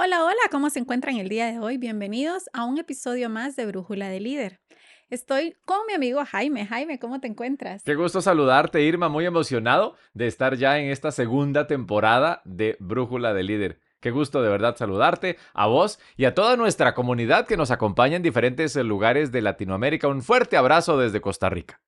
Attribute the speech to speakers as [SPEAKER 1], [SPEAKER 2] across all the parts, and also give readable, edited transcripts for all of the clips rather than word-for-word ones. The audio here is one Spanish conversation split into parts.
[SPEAKER 1] Hola, hola, ¿cómo se encuentran el día de hoy? Bienvenidos a un episodio más de Brújula de Líder. Estoy con mi amigo Jaime. Jaime, ¿cómo te encuentras?
[SPEAKER 2] Qué gusto saludarte, Irma. Muy emocionado de estar ya en esta segunda temporada de Brújula de Líder. Qué gusto de verdad saludarte, a vos y a toda nuestra comunidad que nos acompaña en diferentes lugares de Latinoamérica. Un fuerte abrazo desde Costa Rica.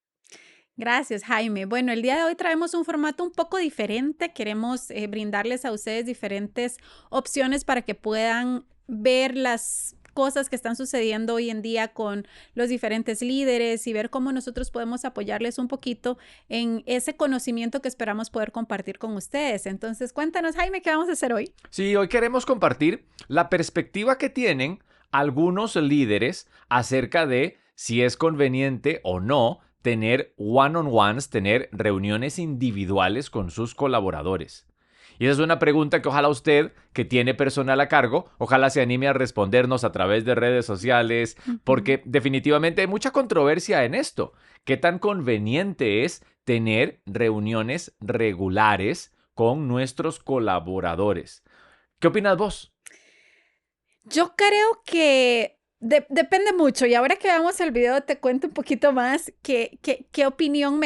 [SPEAKER 1] Gracias, Jaime. Bueno, el día de hoy traemos un formato un poco diferente. Queremos brindarles a ustedes diferentes opciones para que puedan ver las cosas que están sucediendo hoy en día con los diferentes líderes y ver cómo nosotros podemos apoyarles un poquito en ese conocimiento que esperamos poder compartir con ustedes. Entonces, cuéntanos, Jaime, ¿qué vamos a hacer hoy?
[SPEAKER 2] Sí, hoy queremos compartir la perspectiva que tienen algunos líderes acerca de si es conveniente o no tener one-on-ones, tener reuniones individuales con sus colaboradores. Y esa es una pregunta que ojalá usted, que tiene personal a cargo, ojalá se anime a respondernos a través de redes sociales,
[SPEAKER 1] Ujú.
[SPEAKER 2] porque definitivamente hay mucha controversia en esto. ¿Qué tan conveniente es tener reuniones regulares con nuestros colaboradores? ¿Qué opinas vos?
[SPEAKER 1] Yo creo que depende mucho y ahora que veamos el video te cuento un poquito más qué opinión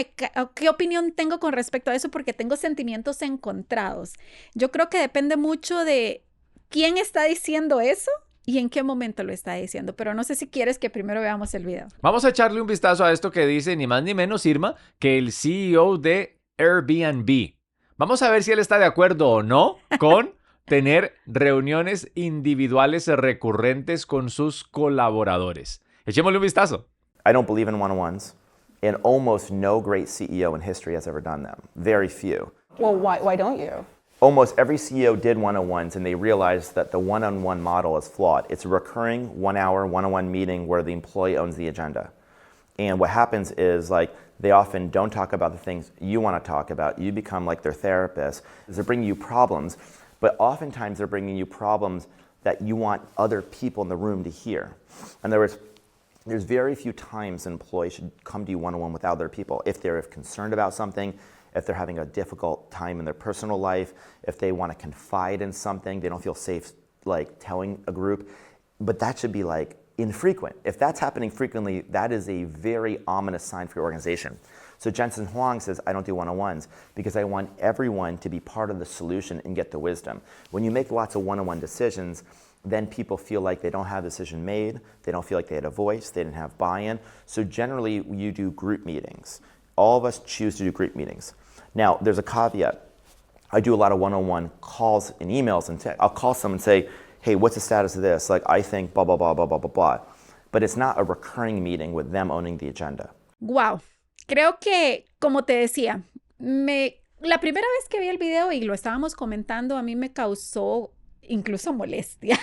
[SPEAKER 1] qué opinión tengo con respecto a eso porque tengo sentimientos encontrados. Yo creo que depende mucho de quién está diciendo eso y en qué momento lo está diciendo, pero no sé si quieres que primero veamos el video.
[SPEAKER 2] Vamos a echarle un vistazo a esto que dice ni más ni menos, Irma, que el CEO de Airbnb. Vamos a ver si él está de acuerdo o no con tener reuniones individuales recurrentes con sus colaboradores. Echémosle un vistazo.
[SPEAKER 3] I don't believe in one-on-ones, and almost no great CEO in history has ever done them. Very few.
[SPEAKER 4] Well, why don't you?
[SPEAKER 3] Almost every CEO did one-on-ones, and they realized that the one-on-one model is flawed. It's a recurring one-hour one-on-one meeting where the employee owns the agenda. And what happens is, like, they often don't talk about the things you want to talk about. You become like their therapist. They're bringing you problems, but oftentimes they're bringing you problems that you want other people in the room to hear. In other words, there's very few times an employee should come to you one-on-one with other people. If they're concerned about something, if they're having a difficult time in their personal life, if they want to confide in something, they don't feel safe like telling a group. But that should be like infrequent. If that's happening frequently, that is a very ominous sign for your organization. So Jensen Huang says, I don't do one-on-ones because I want everyone to be part of the solution and get the wisdom. When you make lots of one-on-one decisions, then people feel like they don't have a decision made, they don't feel like they had a voice, they didn't have buy-in. So generally, you do group meetings. All of us choose to do group meetings. Now, there's a caveat. I do a lot of one-on-one calls and emails, and I'll call someone and say, hey, what's the status of this? Like, I think blah, blah, blah, blah, blah, blah, blah. But it's not a recurring meeting with them owning the agenda.
[SPEAKER 1] Wow, creo que, como te decía, la primera vez que vi el video y lo estábamos comentando, a mí me causó incluso molestia,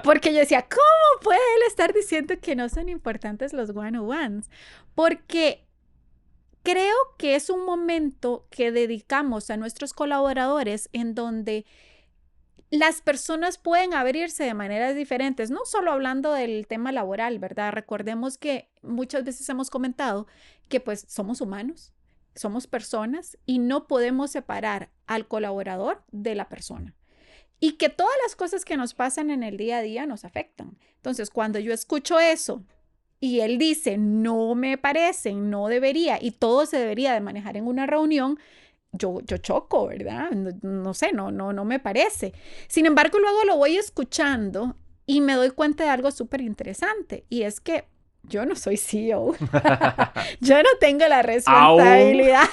[SPEAKER 1] porque yo decía, ¿cómo puede él estar diciendo que no son importantes los one-on-ones? Porque creo que es un momento que dedicamos a nuestros colaboradores en donde las personas pueden abrirse de maneras diferentes, no solo hablando del tema laboral, ¿verdad? Recordemos que muchas veces hemos comentado que pues somos humanos, somos personas y no podemos separar al colaborador de la persona. Y que todas las cosas que nos pasan en el día a día nos afectan. Entonces, cuando yo escucho eso y él dice, no me parece, no debería, y todo se debería de manejar en una reunión, yo choco, ¿verdad? No sé, no me parece. Sin embargo, luego lo voy escuchando y me doy cuenta de algo súper interesante, y es que yo no soy CEO. Yo no tengo la responsabilidad.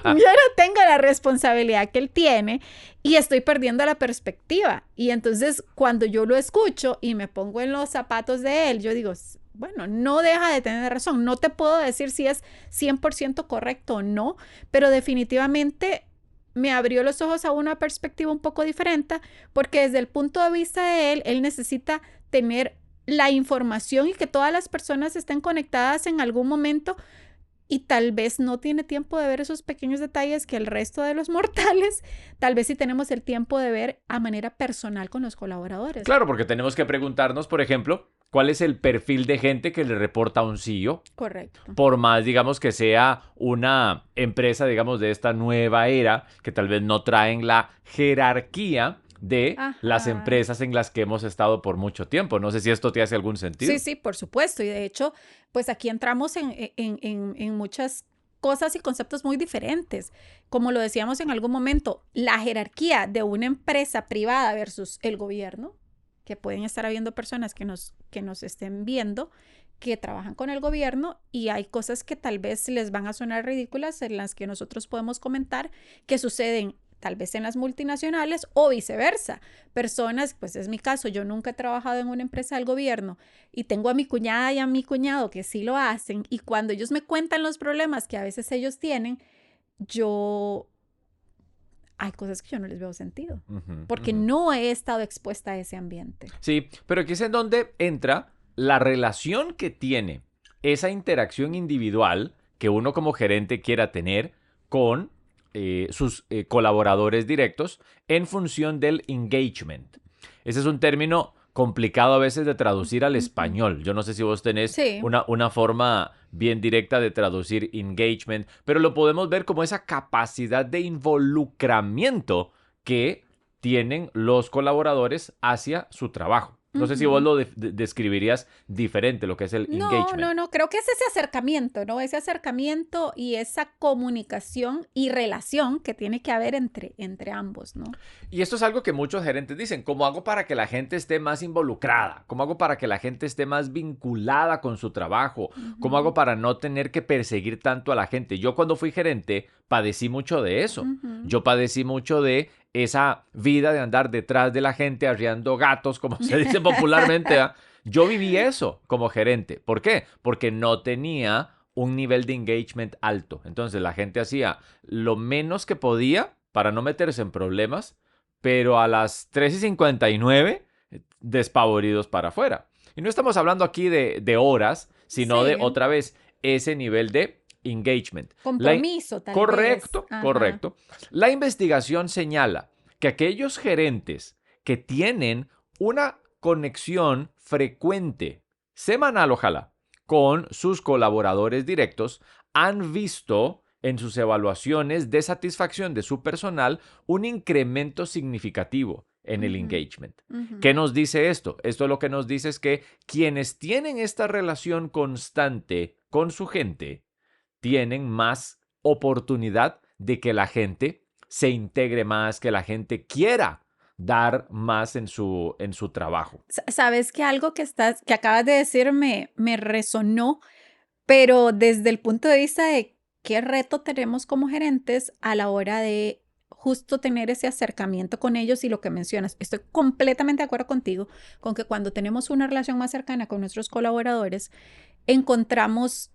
[SPEAKER 1] Yo no tengo la responsabilidad que él tiene y estoy perdiendo la perspectiva. Y entonces cuando yo lo escucho y me pongo en los zapatos de él, yo digo, bueno, no deja de tener razón. No te puedo decir si es 100% correcto o no, pero definitivamente me abrió los ojos a una perspectiva un poco diferente porque desde el punto de vista de él, él necesita tener la información y que todas las personas estén conectadas en algún momento y tal vez no tiene tiempo de ver esos pequeños detalles que el resto de los mortales, tal vez sí tenemos el tiempo de ver a manera personal con los colaboradores.
[SPEAKER 2] Claro, porque tenemos que preguntarnos, por ejemplo, cuál es el perfil de gente que le reporta a un CEO.
[SPEAKER 1] Correcto.
[SPEAKER 2] Por más, digamos, que sea una empresa, digamos, de esta nueva era, que tal vez no traen la jerarquía de las
[SPEAKER 1] Ajá.
[SPEAKER 2] empresas en las que hemos estado por mucho tiempo. No sé si esto te hace algún sentido.
[SPEAKER 1] Sí, sí, por supuesto. Y de hecho, pues aquí entramos en muchas cosas y conceptos muy diferentes. Como lo decíamos en algún momento, la jerarquía de una empresa privada versus el gobierno, que pueden estar habiendo personas que nos estén viendo, que trabajan con el gobierno y hay cosas que tal vez les van a sonar ridículas en las que nosotros podemos comentar que suceden tal vez en las multinacionales o viceversa. Personas, pues es mi caso, yo nunca he trabajado en una empresa del gobierno y tengo a mi cuñada y a mi cuñado que sí lo hacen y cuando ellos me cuentan los problemas que a veces ellos tienen, yo... hay cosas que yo no les veo sentido porque no he estado expuesta a ese ambiente.
[SPEAKER 2] Sí, pero aquí es en donde entra la relación que tiene esa interacción individual que uno como gerente quiera tener con sus colaboradores directos en función del engagement. Ese es un término complicado a veces de traducir al español. Yo no sé si vos tenés
[SPEAKER 1] Sí.
[SPEAKER 2] una forma bien directa de traducir engagement, pero lo podemos ver como esa capacidad de involucramiento que tienen los colaboradores hacia su trabajo. No sé si vos lo describirías diferente, lo que es el engagement.
[SPEAKER 1] No, creo que es ese acercamiento, ¿no? Ese acercamiento y esa comunicación y relación que tiene que haber entre ambos, ¿no?
[SPEAKER 2] Y esto es algo que muchos gerentes dicen, ¿cómo hago para que la gente esté más involucrada? ¿Cómo hago para que la gente esté más vinculada con su trabajo? ¿Cómo hago para no tener que perseguir tanto a la gente? Yo cuando fui gerente padecí mucho de eso. Yo padecí mucho de esa vida de andar detrás de la gente arriando gatos, como se dice popularmente. Yo viví eso como gerente. ¿Por qué? Porque no tenía un nivel de engagement alto. Entonces la gente hacía lo menos que podía para no meterse en problemas, pero a las 3:59 despavoridos para afuera. Y no estamos hablando aquí de horas, sino de otra vez ese nivel de engagement.
[SPEAKER 1] Compromiso, tal
[SPEAKER 2] Correcto,
[SPEAKER 1] vez. Ajá.
[SPEAKER 2] correcto. La investigación señala que aquellos gerentes que tienen una conexión frecuente, semanal ojalá, con sus colaboradores directos, han visto en sus evaluaciones de satisfacción de su personal un incremento significativo en el engagement. ¿Qué nos dice esto? Esto lo que nos dice es que quienes tienen esta relación constante con su gente tienen más oportunidad de que la gente se integre más, que la gente quiera dar más en su trabajo.
[SPEAKER 1] Sabes que algo que acabas de decir me resonó, pero desde el punto de vista de qué reto tenemos como gerentes a la hora de justo tener ese acercamiento con ellos y lo que mencionas. Estoy completamente de acuerdo contigo con que cuando tenemos una relación más cercana con nuestros colaboradores, encontramos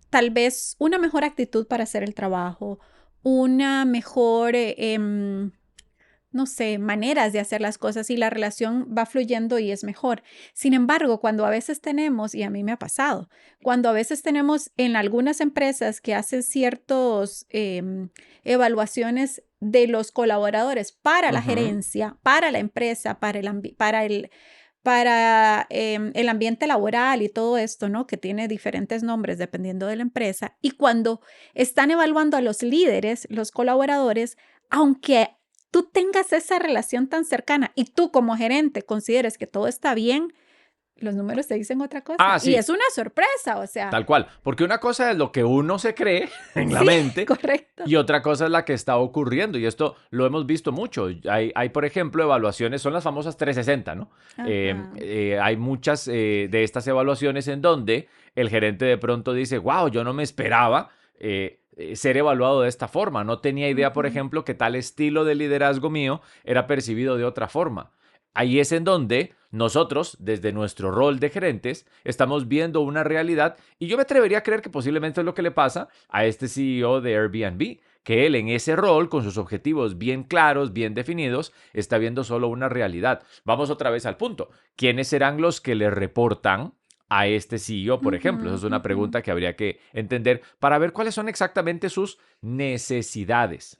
[SPEAKER 1] tal vez una mejor actitud para hacer el trabajo, una mejor, no sé, maneras de hacer las cosas y la relación va fluyendo y es mejor. Sin embargo, cuando a veces tenemos, y a mí me ha pasado, cuando a veces tenemos en algunas empresas que hacen ciertas evaluaciones de los colaboradores para la gerencia, para la empresa, para el ambiente laboral y todo esto, ¿no? Que tiene diferentes nombres dependiendo de la empresa. Y cuando están evaluando a los líderes, los colaboradores, aunque tú tengas esa relación tan cercana y tú como gerente consideres que todo está bien, los números te dicen otra cosa.
[SPEAKER 2] Sí.
[SPEAKER 1] Y es una sorpresa, o sea.
[SPEAKER 2] Tal cual, porque una cosa es lo que uno se cree en la mente.
[SPEAKER 1] Correcto.
[SPEAKER 2] Y otra cosa es la que está ocurriendo. Y esto lo hemos visto mucho. Hay por ejemplo, evaluaciones, son las famosas 360, ¿no? Hay muchas de estas evaluaciones en donde el gerente de pronto dice, wow, yo no me esperaba ser evaluado de esta forma. No tenía idea, por ejemplo, que tal estilo de liderazgo mío era percibido de otra forma. Ahí es en donde nosotros, desde nuestro rol de gerentes, estamos viendo una realidad y yo me atrevería a creer que posiblemente es lo que le pasa a este CEO de Airbnb, que él en ese rol, con sus objetivos bien claros, bien definidos, está viendo solo una realidad. Vamos otra vez al punto. ¿Quiénes serán los que le reportan a este CEO, por ejemplo? Esa es una pregunta que habría que entender para ver cuáles son exactamente sus necesidades.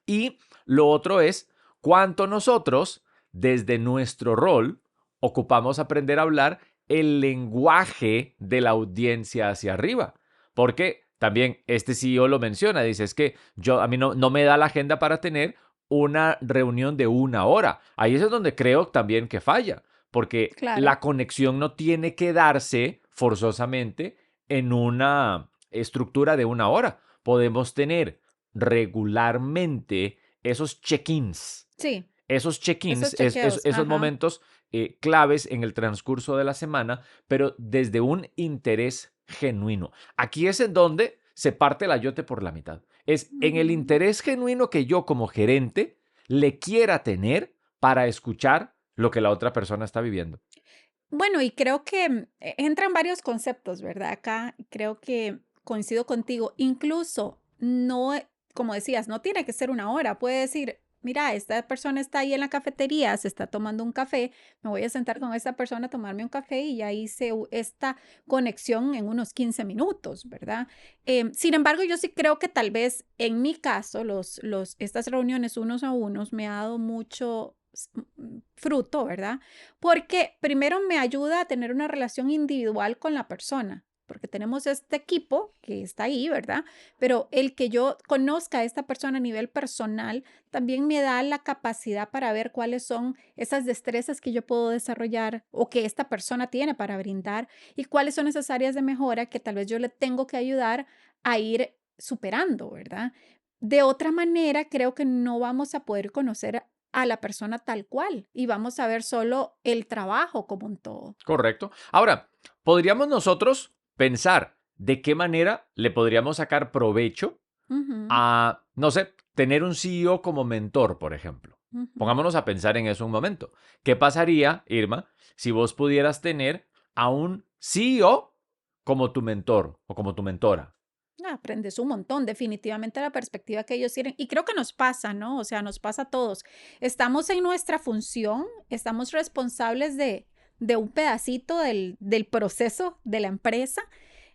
[SPEAKER 2] Y lo otro es cuánto nosotros, desde nuestro rol, ocupamos aprender a hablar el lenguaje de la audiencia hacia arriba. Porque también este CEO lo menciona, dice, es que a mí no me da la agenda para tener una reunión de 1 hora. Ahí es donde creo también que falla, porque
[SPEAKER 1] Claro.
[SPEAKER 2] la conexión no tiene que darse forzosamente en una estructura de 1 hora. Podemos tener regularmente esos check-ins.
[SPEAKER 1] Sí,
[SPEAKER 2] Esos check-ins,
[SPEAKER 1] esos chequeos.
[SPEAKER 2] esos
[SPEAKER 1] Ajá.
[SPEAKER 2] momentos claves en el transcurso de la semana, pero desde un interés genuino. Aquí es en donde se parte el ayote por la mitad. Es en el interés genuino que yo como gerente le quiera tener para escuchar lo que la otra persona está viviendo.
[SPEAKER 1] Bueno, y creo que entran varios conceptos, ¿verdad? Acá creo que coincido contigo. Incluso no, como decías, no tiene que ser 1 hora. Puede decir, mira, esta persona está ahí en la cafetería, se está tomando un café, me voy a sentar con esta persona a tomarme un café y ya hice esta conexión en unos 15 minutos, ¿verdad? Sin embargo, yo sí creo que tal vez en mi caso, estas reuniones unos a unos me ha dado mucho fruto, ¿verdad? Porque primero me ayuda a tener una relación individual con la persona, porque tenemos este equipo que está ahí, ¿verdad? Pero el que yo conozca a esta persona a nivel personal también me da la capacidad para ver cuáles son esas destrezas que yo puedo desarrollar o que esta persona tiene para brindar y cuáles son esas áreas de mejora que tal vez yo le tengo que ayudar a ir superando, ¿verdad? De otra manera, creo que no vamos a poder conocer a la persona tal cual y vamos a ver solo el trabajo como un todo.
[SPEAKER 2] Correcto. Ahora, podríamos nosotros pensar de qué manera le podríamos sacar provecho
[SPEAKER 1] Ujú,
[SPEAKER 2] a, no sé, tener un CEO como mentor, por ejemplo.
[SPEAKER 1] ujú.
[SPEAKER 2] Pongámonos a pensar en eso un momento. ¿Qué pasaría, Irma, si vos pudieras tener a un CEO como tu mentor o como tu mentora?
[SPEAKER 1] Aprendes un montón, definitivamente la perspectiva que ellos tienen. Y creo que nos pasa, ¿no? O sea, nos pasa a todos. Estamos en nuestra función, estamos responsables de un pedacito del proceso de la empresa.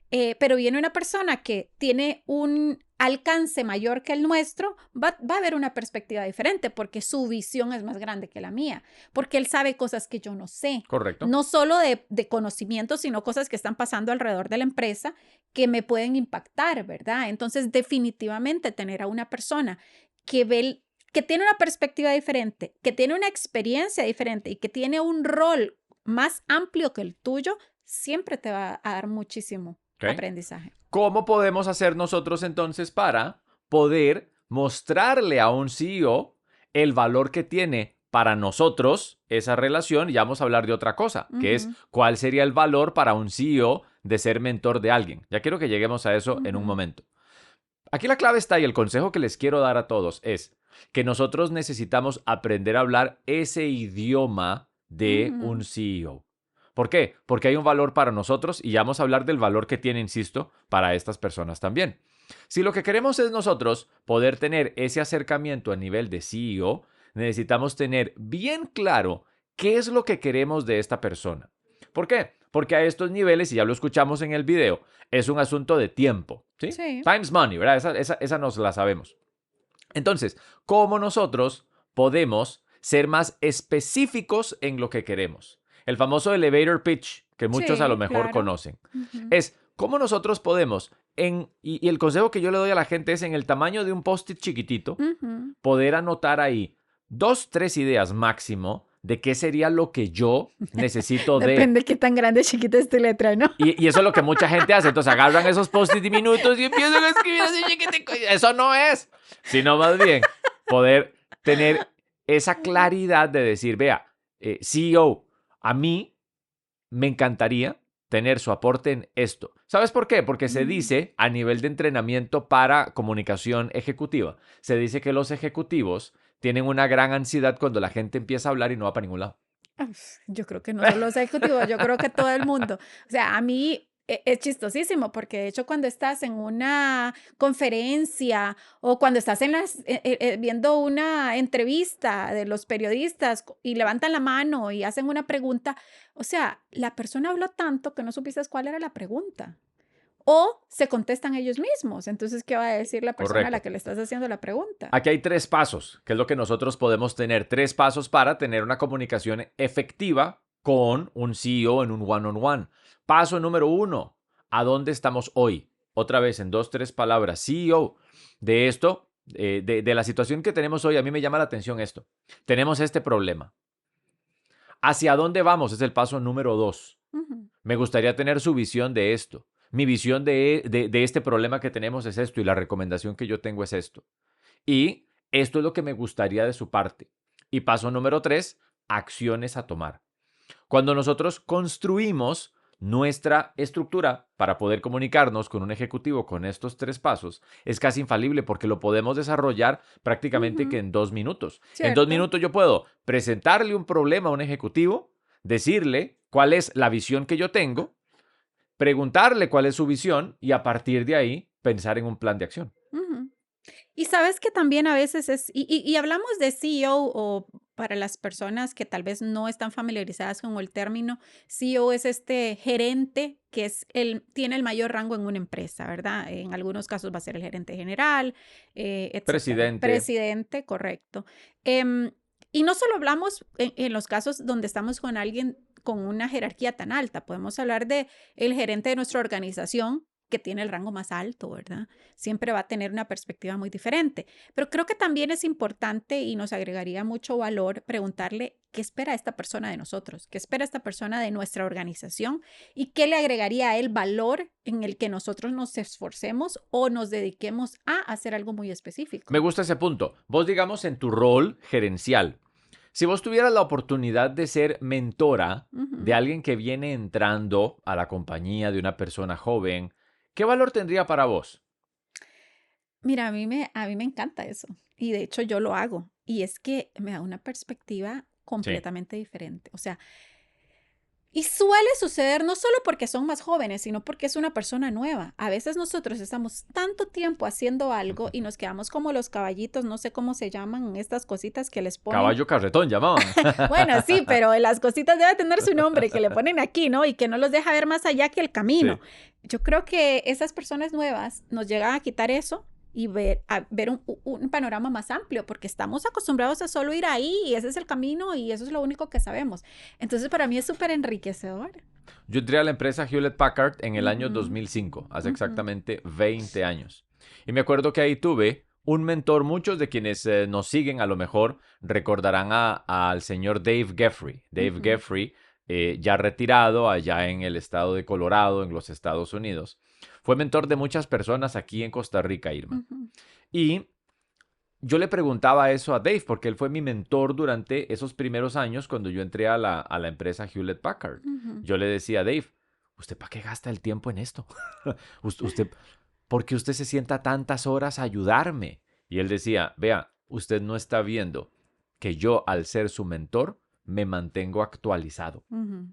[SPEAKER 1] Pero viene una persona que tiene un alcance mayor que el nuestro, va a haber una perspectiva diferente porque su visión es más grande que la mía, porque él sabe cosas que yo no sé,
[SPEAKER 2] Correcto.
[SPEAKER 1] no solo de conocimiento, sino cosas que están pasando alrededor de la empresa que me pueden impactar, ¿verdad? Entonces, definitivamente tener a una persona que que tiene una perspectiva diferente, que tiene una experiencia diferente y que tiene un rol más amplio que el tuyo, siempre te va a dar muchísimo
[SPEAKER 2] ¿Ok?
[SPEAKER 1] aprendizaje.
[SPEAKER 2] ¿Cómo podemos hacer nosotros entonces para poder mostrarle a un CEO el valor que tiene para nosotros esa relación? Y ya vamos a hablar de otra cosa, que es
[SPEAKER 1] Ujú,
[SPEAKER 2] cuál sería el valor para un CEO de ser mentor de alguien. Ya quiero que lleguemos a eso en un
[SPEAKER 1] ujú,
[SPEAKER 2] momento. Aquí la clave está y el consejo que les quiero dar a todos es que nosotros necesitamos aprender a hablar ese idioma de
[SPEAKER 1] ujú,
[SPEAKER 2] un CEO. ¿Por qué? Porque hay un valor para nosotros y ya vamos a hablar del valor que tiene, insisto, para estas personas también. Si lo que queremos es nosotros poder tener ese acercamiento a nivel de CEO, necesitamos tener bien claro qué es lo que queremos de esta persona. ¿Por qué? Porque a estos niveles, y ya lo escuchamos en el video, es un asunto de tiempo, ¿sí?
[SPEAKER 1] sí.
[SPEAKER 2] Time's money, ¿verdad? Esa nos la sabemos. Entonces, ¿cómo nosotros podemos ser más específicos en lo que queremos? El famoso elevator pitch, que muchos a lo
[SPEAKER 1] Sí,
[SPEAKER 2] mejor
[SPEAKER 1] claro.
[SPEAKER 2] conocen,
[SPEAKER 1] Ujú,
[SPEAKER 2] es cómo nosotros podemos, y el consejo que yo le doy a la gente es en el tamaño de un post-it chiquitito,
[SPEAKER 1] ujú.
[SPEAKER 2] poder anotar ahí 2, 3 ideas máximo de qué sería lo que yo necesito de.
[SPEAKER 1] Depende qué tan grande o chiquita es tu letra, ¿no?
[SPEAKER 2] Y eso es lo que mucha gente hace. Entonces agarran esos post-it diminutos y empiezan a escribir así chiquitico. Eso no es. Sino más bien poder tener esa claridad de decir, vea, CEO, a mí me encantaría tener su aporte en esto. ¿Sabes por qué? Porque se
[SPEAKER 1] Ujú.
[SPEAKER 2] dice a nivel de entrenamiento para comunicación ejecutiva, se dice que los ejecutivos tienen una gran ansiedad cuando la gente empieza a hablar y no va para ningún lado.
[SPEAKER 1] Yo creo que no solo los ejecutivos, yo creo que todo el mundo. O sea, a mí es chistosísimo porque de hecho cuando estás en una conferencia o cuando estás viendo una entrevista de los periodistas y levantan la mano y hacen una pregunta, o sea, la persona habló tanto que no supiste cuál era la pregunta. O se contestan ellos mismos. Entonces, ¿qué va a decir la persona a la
[SPEAKER 2] Correcto.
[SPEAKER 1] que le estás haciendo la pregunta?
[SPEAKER 2] Aquí hay 3 pasos, que es lo que nosotros podemos tener. 3 pasos para tener una comunicación efectiva con un CEO en un one-on-one. Paso número 1, ¿a dónde estamos hoy? Otra vez en 2, 3 palabras, CEO. De esto de la situación que tenemos hoy, a mí me llama la atención esto. Tenemos este problema. ¿Hacia dónde vamos? Es el paso número 2.
[SPEAKER 1] Ujú.
[SPEAKER 2] Me gustaría tener su visión de esto. Mi visión de este problema que tenemos es esto y la recomendación que yo tengo es esto. Y esto es lo que me gustaría de su parte. Y paso número 3, acciones a tomar. Cuando nosotros construimos nuestra estructura para poder comunicarnos con un ejecutivo con estos 3 pasos, es casi infalible porque lo podemos desarrollar prácticamente que
[SPEAKER 1] Ujú.
[SPEAKER 2] en 2 minutos. En 2
[SPEAKER 1] Cierto.
[SPEAKER 2] minutos yo puedo presentarle un problema a un ejecutivo, decirle cuál es la visión que yo tengo, preguntarle cuál es su visión y a partir de ahí pensar en un plan de acción.
[SPEAKER 1] Ujú. Y sabes que también a veces y hablamos de CEO o para las personas que tal vez no están familiarizadas con el término, CEO es este gerente que tiene el mayor rango en una empresa, ¿verdad? En algunos casos va a ser el gerente general, etcétera.
[SPEAKER 2] Presidente.
[SPEAKER 1] Presidente, correcto. Em, y no solo hablamos en los casos donde estamos con alguien con una jerarquía tan alta, podemos hablar de el gerente de nuestra organización que tiene el rango más alto, ¿verdad? Siempre va a tener una perspectiva muy diferente. Pero creo que también es importante y nos agregaría mucho valor preguntarle qué espera esta persona de nosotros, qué espera esta persona de nuestra organización y qué le agregaría a él valor en el que nosotros nos esforcemos o nos dediquemos a hacer algo muy
[SPEAKER 2] Me
[SPEAKER 1] específico.
[SPEAKER 2] gusta ese punto. Vos, digamos, en tu rol gerencial, si vos tuvieras la oportunidad de ser mentora de
[SPEAKER 1] Ujú.
[SPEAKER 2] alguien que viene entrando a la compañía, de una persona joven, ¿qué valor tendría para vos?
[SPEAKER 1] Mira, a mí me encanta eso y de hecho yo lo hago y es que me da una perspectiva
[SPEAKER 2] Sí.
[SPEAKER 1] completamente diferente. O sea, y suele suceder no solo porque son más jóvenes, sino porque es una persona nueva. A veces nosotros estamos tanto tiempo haciendo algo y nos quedamos como los caballitos, no sé cómo se llaman estas cositas que les ponen.
[SPEAKER 2] Caballo carretón llamaban.
[SPEAKER 1] Bueno, sí, pero las cositas deben tener su nombre que le ponen aquí, ¿no? Y que no los deja ver más allá que el camino.
[SPEAKER 2] Sí.
[SPEAKER 1] Yo creo que esas personas nuevas nos llegan a quitar eso y ver un panorama más amplio, porque estamos acostumbrados a solo ir ahí y ese es el camino y eso es lo único que sabemos. Entonces, para mí es súper enriquecedor.
[SPEAKER 2] Yo entré a la empresa Hewlett Packard en el año
[SPEAKER 1] Ujú,
[SPEAKER 2] 2005, hace
[SPEAKER 1] ujú,
[SPEAKER 2] exactamente 20 años. Y me acuerdo que ahí tuve un mentor, muchos de quienes nos siguen a lo mejor recordarán al señor Dave Geffrey. Dave
[SPEAKER 1] ujú,
[SPEAKER 2] Geffrey, ya retirado allá en el estado de Colorado, en los Estados Unidos. Fue mentor de muchas personas aquí en Costa Rica, Irma.
[SPEAKER 1] ujú,
[SPEAKER 2] Y yo le preguntaba eso a Dave porque él fue mi mentor durante esos primeros años cuando yo entré a la empresa Hewlett Packard.
[SPEAKER 1] ujú.
[SPEAKER 2] Yo le decía a Dave, ¿usted para qué gasta el tiempo en esto? Usted, ¿por qué usted se sienta tantas horas a ayudarme? Y él decía, vea, usted no está viendo que yo al ser su mentor me mantengo actualizado.
[SPEAKER 1] Ujú.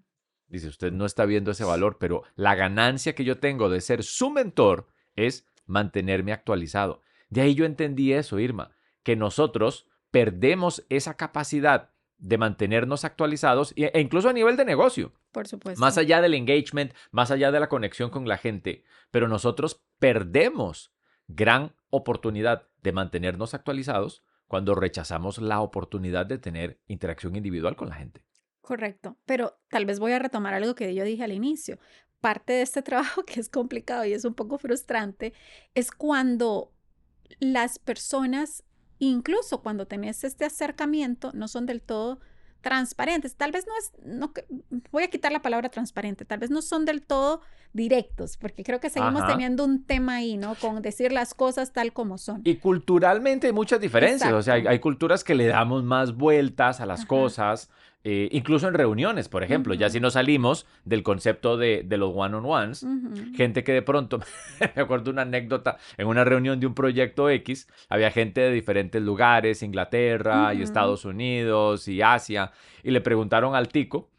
[SPEAKER 2] Dice, usted no está viendo ese valor, pero la ganancia que yo tengo de ser su mentor es mantenerme actualizado. De ahí yo entendí eso, Irma, que nosotros perdemos esa capacidad de mantenernos actualizados e incluso a nivel de negocio,
[SPEAKER 1] Por
[SPEAKER 2] más
[SPEAKER 1] supuesto.
[SPEAKER 2] allá del engagement, más allá de la conexión con la gente, pero nosotros perdemos gran oportunidad de mantenernos actualizados cuando rechazamos la oportunidad de tener interacción individual con la gente.
[SPEAKER 1] Correcto. Pero tal vez voy a retomar algo que yo dije al inicio. Parte de este trabajo que es complicado y es un poco frustrante es cuando las personas, incluso cuando tenés este acercamiento, no son del todo transparentes. Tal vez no es, no, voy a quitar la palabra transparente, tal vez no son del todo directos, porque creo que seguimos
[SPEAKER 2] Ajá.
[SPEAKER 1] teniendo un tema ahí, ¿no? Con decir las cosas tal como son.
[SPEAKER 2] Y culturalmente hay muchas diferencias, o sea,
[SPEAKER 1] Exacto.
[SPEAKER 2] hay culturas que le damos más vueltas a las
[SPEAKER 1] Ajá.
[SPEAKER 2] cosas, incluso en reuniones, por ejemplo, ya si
[SPEAKER 1] Ujú,
[SPEAKER 2] no salimos del concepto de los one-on-ones,
[SPEAKER 1] ujú,
[SPEAKER 2] gente que de pronto, me acuerdo una anécdota, en una reunión de un proyecto X, había gente de diferentes lugares, Inglaterra y
[SPEAKER 1] ujú,
[SPEAKER 2] Estados Unidos y Asia, y le preguntaron al tico,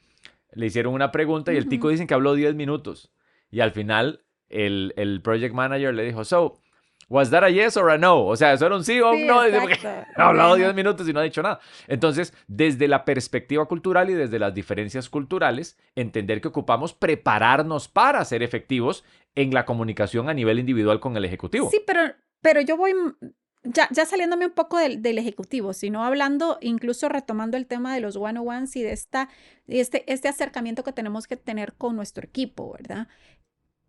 [SPEAKER 2] le hicieron una pregunta y el tico
[SPEAKER 1] ujú.
[SPEAKER 2] dicen que habló 10 minutos, y al final el project manager le dijo, so, ¿was that a yes or a no? O sea, ¿eso era un sí o
[SPEAKER 1] Sí,
[SPEAKER 2] un no? Dice, porque
[SPEAKER 1] exacto.
[SPEAKER 2] ha hablado
[SPEAKER 1] Bueno.
[SPEAKER 2] 10 minutos y no ha dicho nada. Entonces, desde la perspectiva cultural y desde las diferencias culturales, entender que ocupamos prepararnos para ser efectivos en la comunicación a nivel individual con el ejecutivo.
[SPEAKER 1] Sí, pero yo voy ya saliéndome un poco del ejecutivo, sino hablando, incluso retomando el tema de los one-on-ones y de este acercamiento que tenemos que tener con nuestro equipo, ¿verdad?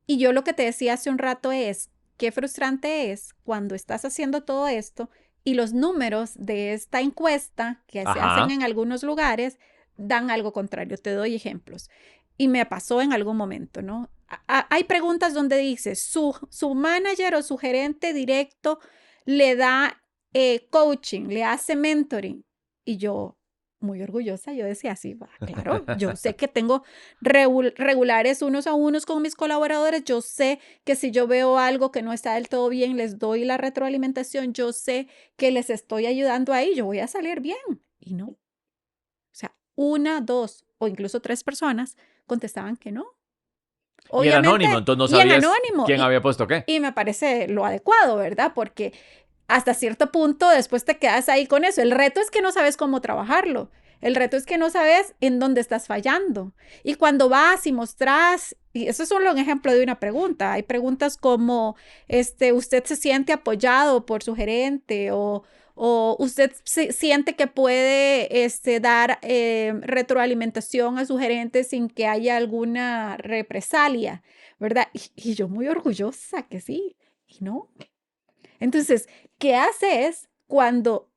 [SPEAKER 1] Y yo lo que te decía hace un rato es, qué frustrante es cuando estás haciendo todo esto y los números de esta encuesta que se
[SPEAKER 2] Ajá.
[SPEAKER 1] hacen en algunos lugares dan algo contrario. Te doy ejemplos. Y me pasó en algún momento, ¿no? Hay preguntas donde dice, su manager o su gerente directo le da coaching, le hace mentoring. Y yo, muy orgullosa, yo decía, sí, va, claro, yo sé que tengo regulares unos a unos con mis colaboradores, yo sé que si yo veo algo que no está del todo bien, les doy la retroalimentación, yo sé que les estoy ayudando ahí, yo voy a salir bien. Y no. O sea, una, dos o incluso tres personas contestaban que no.
[SPEAKER 2] Y era
[SPEAKER 1] Obviamente,
[SPEAKER 2] anónimo, entonces no
[SPEAKER 1] y en
[SPEAKER 2] sabías
[SPEAKER 1] anónimo.
[SPEAKER 2] quién había puesto qué.
[SPEAKER 1] Y me parece lo adecuado, ¿verdad? Porque hasta cierto punto después te quedas ahí con eso. El reto es que no sabes cómo trabajarlo. El reto es que no sabes en dónde estás fallando. Y cuando vas y mostras, y eso es solo un ejemplo de una pregunta. Hay preguntas como, ¿usted se siente apoyado por su gerente? O usted siente que puede dar retroalimentación a su gerente sin que haya alguna represalia, ¿verdad? Y yo muy orgullosa que sí, y no. Entonces, ¿qué haces cuando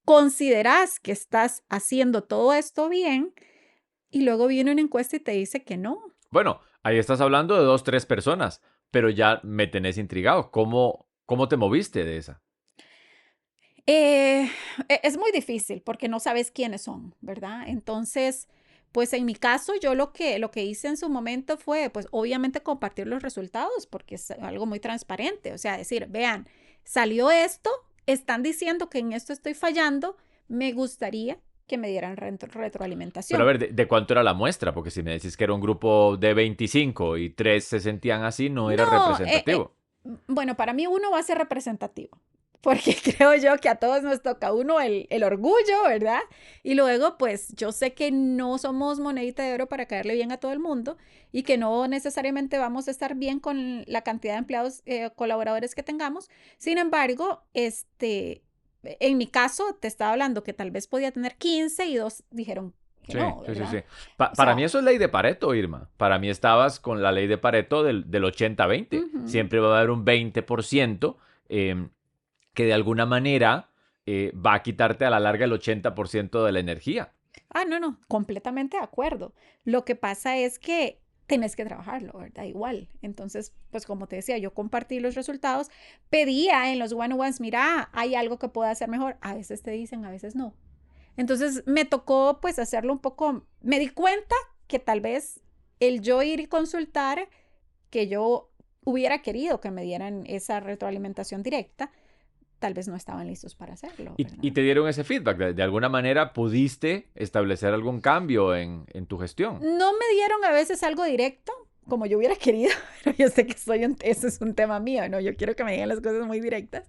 [SPEAKER 1] consideras que estás haciendo todo esto bien y luego viene una encuesta y te dice que no?
[SPEAKER 2] Bueno, ahí estás hablando de 2, 3 personas, pero ya me tenés intrigado. ¿Cómo te moviste de esa?
[SPEAKER 1] Es muy difícil porque no sabes quiénes son, ¿verdad? Entonces, pues en mi caso, yo lo que hice en su momento fue, pues obviamente compartir los resultados porque es algo muy transparente, o sea, decir, vean, salió esto, están diciendo que en esto estoy fallando, me gustaría que me dieran
[SPEAKER 2] Pero a
[SPEAKER 1] retroalimentación.
[SPEAKER 2] ver, ¿de cuánto era la muestra? Porque si me decís que era un grupo de 25 y 3 se sentían así, no era
[SPEAKER 1] No,
[SPEAKER 2] representativo.
[SPEAKER 1] bueno, para mí uno va a ser representativo, porque creo yo que a todos nos toca uno el orgullo, ¿verdad? Y luego, pues yo sé que no somos monedita de oro para caerle bien a todo el mundo y que no necesariamente vamos a estar bien con la cantidad de empleados, colaboradores que tengamos. Sin embargo, en mi caso, te estaba hablando que tal vez podía tener 15 y dos dijeron que
[SPEAKER 2] Sí,
[SPEAKER 1] no,
[SPEAKER 2] sí, sí, sí.
[SPEAKER 1] ¿verdad? O
[SPEAKER 2] Para mí
[SPEAKER 1] sea,
[SPEAKER 2] eso es ley de Pareto, Irma. Para mí estabas con la ley de Pareto del 80-20.
[SPEAKER 1] ujú.
[SPEAKER 2] Siempre va a haber un 20% que de alguna manera va a quitarte a la larga el 80% de la energía.
[SPEAKER 1] Ah, no, completamente de acuerdo. Lo que pasa es que tenés que trabajarlo, ¿verdad? Igual. Entonces, pues como te decía, yo compartí los resultados, pedía en los one-on-ones, mira, hay algo que pueda hacer mejor. A veces te dicen, a veces no. Entonces me tocó pues hacerlo un poco, me di cuenta que tal vez el yo ir y consultar, que yo hubiera querido que me dieran esa retroalimentación directa, tal vez no estaban listos para hacerlo,
[SPEAKER 2] Y
[SPEAKER 1] ¿verdad?
[SPEAKER 2] te dieron ese feedback. De alguna manera pudiste establecer algún cambio en tu gestión.
[SPEAKER 1] No me dieron a veces algo directo, como yo hubiera querido, pero yo sé que eso es un tema mío, ¿no? Yo quiero que me digan las cosas muy directas.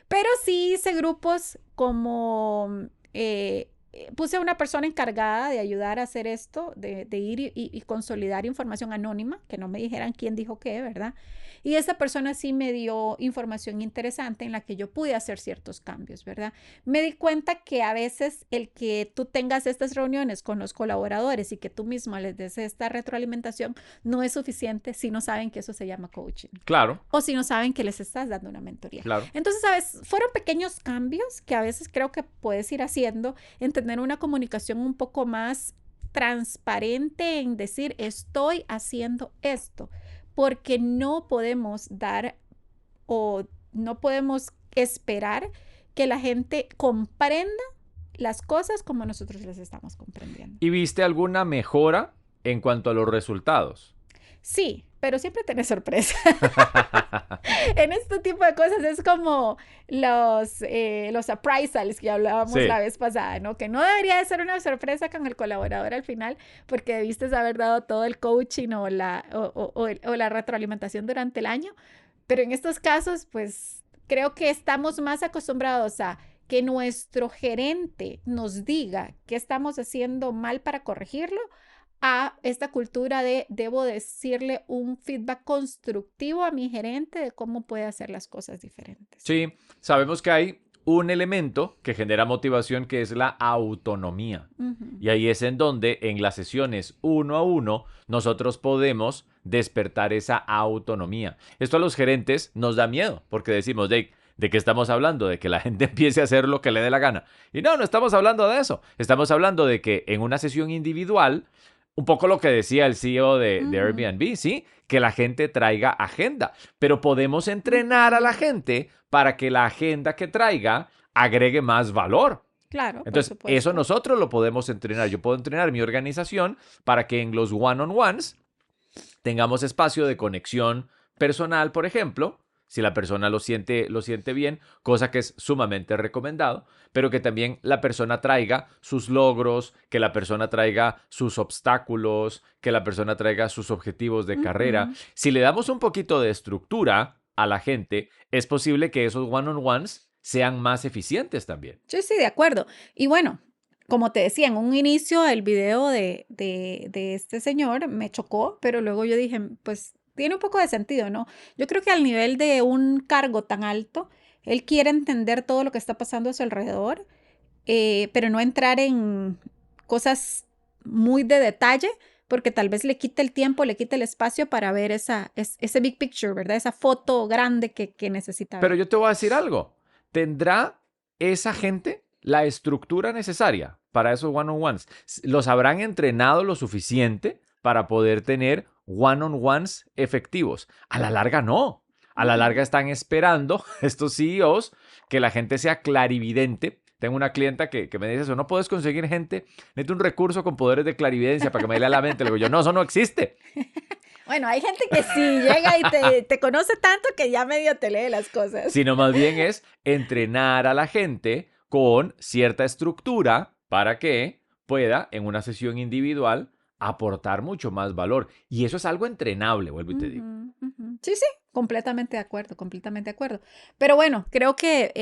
[SPEAKER 1] Pero sí hice grupos como, puse a una persona encargada de ayudar a hacer esto, de ir y consolidar información anónima, que no me dijeran quién dijo qué, ¿verdad? Y esa persona sí me dio información interesante en la que yo pude hacer ciertos cambios, ¿verdad? Me di cuenta que a veces el que tú tengas estas reuniones con los colaboradores y que tú mismo les des esta retroalimentación no es suficiente si no saben que eso se llama coaching
[SPEAKER 2] Claro,
[SPEAKER 1] o si no saben que les estás dando una mentoría.
[SPEAKER 2] claro.
[SPEAKER 1] Entonces, ¿sabes? Fueron pequeños cambios que a veces creo que puedes ir haciendo en tener una comunicación un poco más transparente en decir, estoy haciendo esto, porque no podemos dar o no podemos esperar que la gente comprenda las cosas como nosotros las estamos comprendiendo.
[SPEAKER 2] ¿Y viste alguna mejora en cuanto a los resultados?
[SPEAKER 1] Sí, pero siempre tenés sorpresa. En este tipo de cosas es como los appraisals que hablábamos la
[SPEAKER 2] Sí,
[SPEAKER 1] vez pasada, ¿no? Que no debería de ser una sorpresa con el colaborador al final, porque debiste haber dado todo el coaching o la retroalimentación durante el año. Pero en estos casos, pues creo que estamos más acostumbrados a que nuestro gerente nos diga qué estamos haciendo mal para corregirlo, a esta cultura de debo decirle un feedback constructivo a mi gerente de cómo puede hacer las cosas diferentes.
[SPEAKER 2] sí. Sabemos que hay un elemento que genera motivación que es la autonomía.
[SPEAKER 1] Ujú.
[SPEAKER 2] Y ahí es en donde en las sesiones uno a uno nosotros podemos despertar esa autonomía. Esto a los gerentes nos da miedo porque decimos, ¿de qué estamos hablando? De que la gente empiece a hacer lo que le dé la gana. Y no estamos hablando de eso. Estamos hablando de que en una sesión individual, un poco lo que decía el CEO de Airbnb, ¿sí? Que la gente traiga agenda. Pero podemos entrenar a la gente para que la agenda que traiga agregue más valor.
[SPEAKER 1] Claro,
[SPEAKER 2] Entonces, eso nosotros lo podemos entrenar. Yo puedo entrenar mi organización para que en los one-on-ones tengamos espacio de conexión personal, por ejemplo, si la persona lo siente bien, cosa que es sumamente recomendado, pero que también la persona traiga sus logros, que la persona traiga sus obstáculos, que la persona traiga sus objetivos de carrera. Si le damos un poquito de estructura a la gente, es posible que esos one-on-ones sean más eficientes también.
[SPEAKER 1] Sí, de acuerdo. Y bueno, como te decía, en un inicio el video de este señor me chocó, pero luego yo dije, pues tiene un poco de sentido, ¿no? Yo creo que al nivel de un cargo tan alto, él quiere entender todo lo que está pasando a su alrededor, pero no entrar en cosas muy de detalle, porque tal vez le quite el tiempo, le quite el espacio para ver ese big picture, ¿verdad? Esa foto grande que necesita ver.
[SPEAKER 2] Pero yo te voy a decir algo. ¿Tendrá esa gente la estructura necesaria para esos one-on-ones? ¿Los habrán entrenado lo suficiente para poder tener one-on-ones efectivos? A la larga no. A la larga están esperando estos CEOs que la gente sea clarividente. Tengo una clienta que me dice eso, no puedes conseguir gente, necesito un recurso con poderes de clarividencia para que me lea la mente. Le digo yo, no, eso no existe.
[SPEAKER 1] Bueno, hay gente que sí llega y te conoce tanto que ya medio te lee las cosas.
[SPEAKER 2] Sino más bien es entrenar a la gente con cierta estructura para que pueda en una sesión individual aportar mucho más valor. Y eso es algo entrenable, vuelvo y te digo.
[SPEAKER 1] Sí, completamente de acuerdo, completamente de acuerdo. Pero bueno, creo que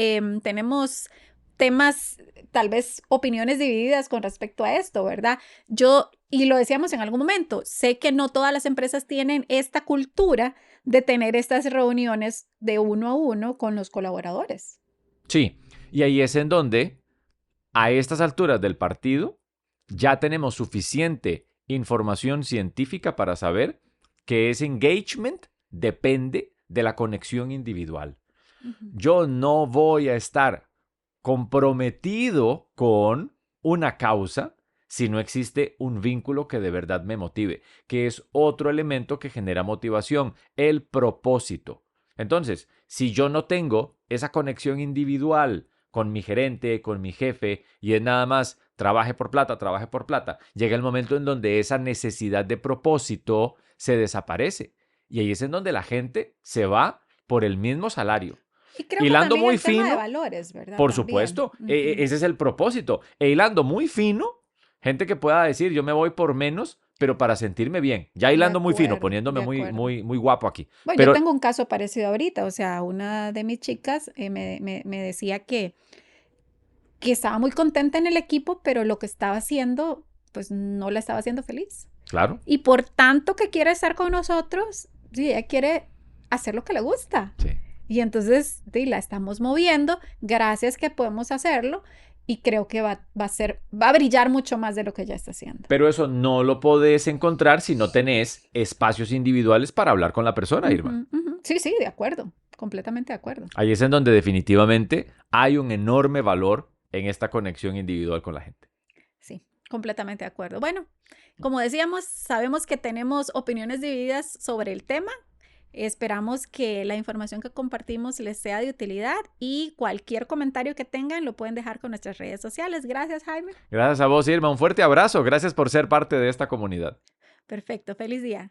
[SPEAKER 1] tenemos temas, tal vez opiniones divididas con respecto a esto, ¿verdad? Y lo decíamos en algún momento, sé que no todas las empresas tienen esta cultura de tener estas reuniones de uno a uno con los colaboradores.
[SPEAKER 2] Sí, y ahí es en donde, a estas alturas del partido, ya tenemos suficiente información científica para saber que ese engagement depende de la conexión individual. Yo no voy a estar comprometido con una causa si no existe un vínculo que de verdad me motive, que es otro elemento que genera motivación, el propósito. Entonces, si yo no tengo esa conexión individual con mi gerente, con mi jefe, y es nada más trabaje por plata, llega el momento en donde esa necesidad de propósito se desaparece. Y ahí es en donde la gente se va por el mismo salario.
[SPEAKER 1] Y creo
[SPEAKER 2] hilando
[SPEAKER 1] que
[SPEAKER 2] muy
[SPEAKER 1] el tema
[SPEAKER 2] fino,
[SPEAKER 1] de valores, ¿verdad?
[SPEAKER 2] por
[SPEAKER 1] También.
[SPEAKER 2] supuesto, ese es el propósito. E hilando muy fino, gente que pueda decir, yo me voy por menos, pero para sentirme bien. Ya hilando muy fino, poniéndome muy guapo aquí.
[SPEAKER 1] Bueno,
[SPEAKER 2] pero
[SPEAKER 1] yo tengo un caso parecido ahorita. O sea, una de mis chicas me decía que estaba muy contenta en el equipo, pero lo que estaba haciendo, pues no la estaba haciendo feliz.
[SPEAKER 2] Claro.
[SPEAKER 1] Y por tanto que quiere estar con nosotros, sí, ella quiere hacer lo que le gusta.
[SPEAKER 2] Sí.
[SPEAKER 1] Y entonces la estamos moviendo, gracias que podemos hacerlo, y creo que va a brillar mucho más de lo que ya está haciendo.
[SPEAKER 2] Pero eso no lo podés encontrar si no tenés espacios individuales para hablar con la persona, Irma.
[SPEAKER 1] Sí, de acuerdo, completamente de acuerdo.
[SPEAKER 2] Ahí es en donde definitivamente hay un enorme valor en esta conexión individual con la gente.
[SPEAKER 1] Sí, completamente de acuerdo. Bueno, como decíamos, sabemos que tenemos opiniones divididas sobre el tema. Esperamos que la información que compartimos les sea de utilidad, y cualquier comentario que tengan lo pueden dejar con nuestras redes sociales. Gracias, Jaime.
[SPEAKER 2] Gracias a vos, Irma. Un fuerte abrazo. Gracias por ser parte de esta comunidad.
[SPEAKER 1] Perfecto. Feliz día.